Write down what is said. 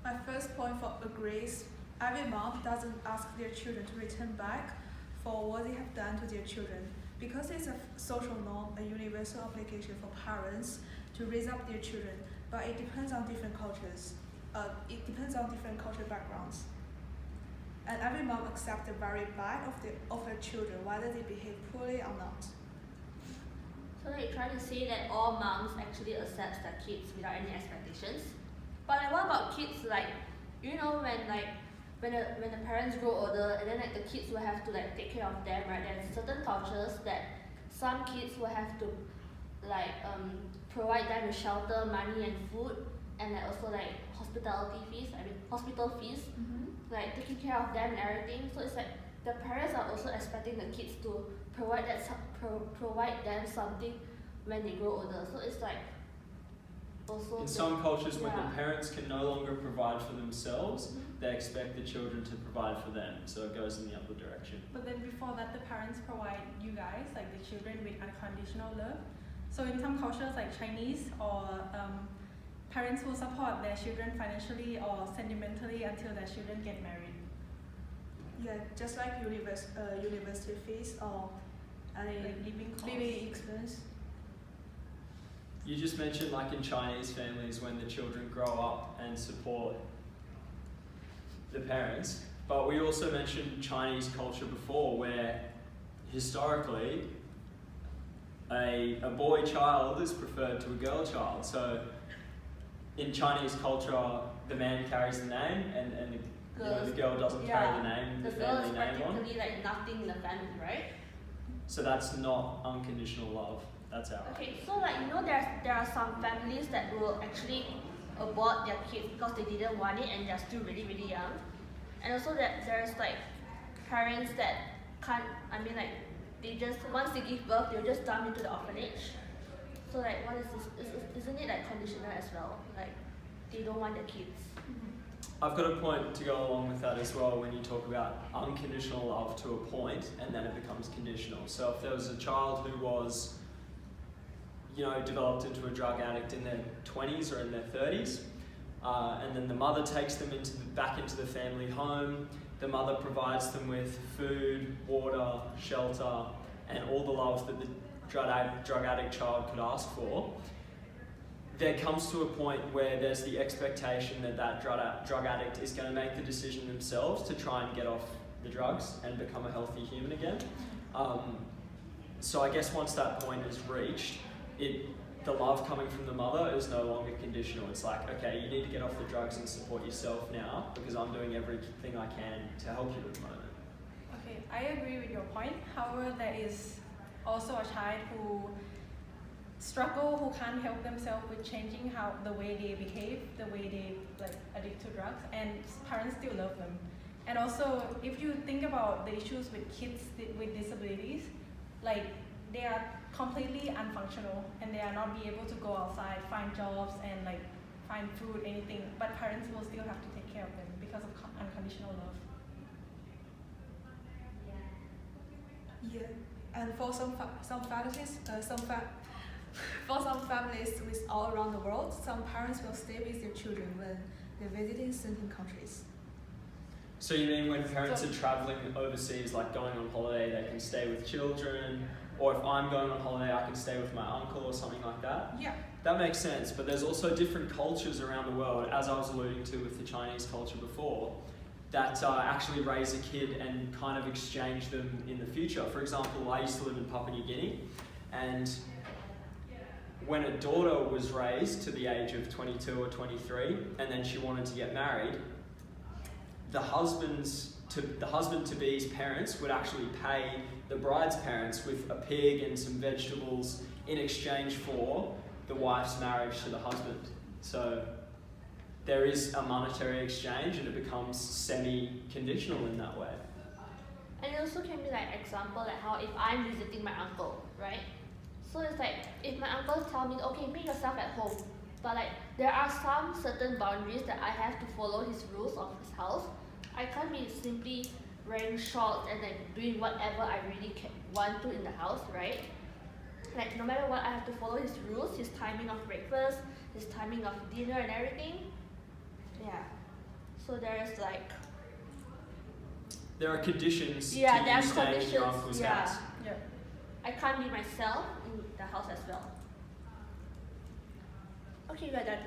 My first point for agrees, every mom doesn't ask their children to return back for what they have done to their children. Because it's a social norm, a universal obligation for parents to raise up their children, but it depends on different cultures. It depends on different cultural backgrounds. And every mom accepts the very bad of their children, whether they behave poorly or not. So you're trying to say that all moms actually accept their kids without any expectations? But like, what about kids, like, you know, when the parents grow older and then like the kids will have to like take care of them, right? There's certain cultures that some kids will have to like provide them with shelter, money and food, and like also like hospital fees, like taking care of them and everything. So it's like the parents are also expecting the kids to provide them something when they grow older. So it's like also in some cultures, when the parents can no longer provide for themselves, they expect the children to provide for them. So it goes in the other direction. But then before that, the parents provide you guys, like the children, with unconditional love. So in some cultures like Chinese, or parents will support their children financially or sentimentally until their children get married. Yeah, just like university fees or living expense. You just mentioned like in Chinese families when the children grow up and support the parents, but we also mentioned Chinese culture before where historically a boy child is preferred to a girl child. So in Chinese culture the man carries the name and the girl doesn't carry the name, the family name on. The girl is practically like nothing in the family, right? So that's not unconditional love. That's our Okay, so like you know there are some families that will actually abort their kids because they didn't want it and they're still really really young. And also that there's like parents that can't, I mean like they just, once they give birth they'll just dump into the orphanage. So like what is this? Isn't it like conditional as well? Like they don't want their kids. I've got a point to go along with that as well when you talk about unconditional love to a point and then it becomes conditional. So if there was a child who was, you know, developed into a drug addict in their 20s or in their 30s, and then the mother takes them back into the family home, the mother provides them with food, water, shelter, and all the love that the drug addict child could ask for, there comes to a point where there's the expectation that that drug addict is going to make the decision themselves to try and get off the drugs and become a healthy human again. So I guess once that point is reached, the love coming from the mother is no longer conditional. It's like, okay, you need to get off the drugs and support yourself now because I'm doing everything I can to help you at the moment. Okay, I agree with your point. However, there is also a child who struggle, who can't help themselves with changing the way they behave, the way they like addict to drugs, and parents still love them. And also, if you think about the issues with kids with disabilities, like they are completely unfunctional and they are not be able to go outside, find jobs and like find food, anything, but parents will still have to take care of them because of unconditional love. Yeah, and for some families with all around the world, some parents will stay with their children when they're visiting certain countries. So you mean when parents are traveling overseas, like going on holiday, they can stay with children, or if I'm going on holiday, I can stay with my uncle or something like that? Yeah. That makes sense, but there's also different cultures around the world, as I was alluding to with the Chinese culture before, that actually raise a kid and kind of exchange them in the future. For example, I used to live in Papua New Guinea, and when a daughter was raised to the age of 22 or 23, and then she wanted to get married, the husband-to-be's parents would actually pay the bride's parents with a pig and some vegetables in exchange for the wife's marriage to the husband. So there is a monetary exchange and it becomes semi-conditional in that way. And it also can be like example like how if I'm visiting my uncle, right? So it's like if my uncle tell me, okay, make yourself at home, but like there are some certain boundaries that I have to follow his rules of his house. I can't be simply wearing shorts and like doing whatever I really want to in the house, right? Like no matter what, I have to follow his rules, his timing of breakfast, his timing of dinner and everything. Yeah. So there's like There are conditions yeah, to there you are staying in conditions. your uncle's Yeah, house. Yeah. I can't be myself in the house as well. Okay, we're done.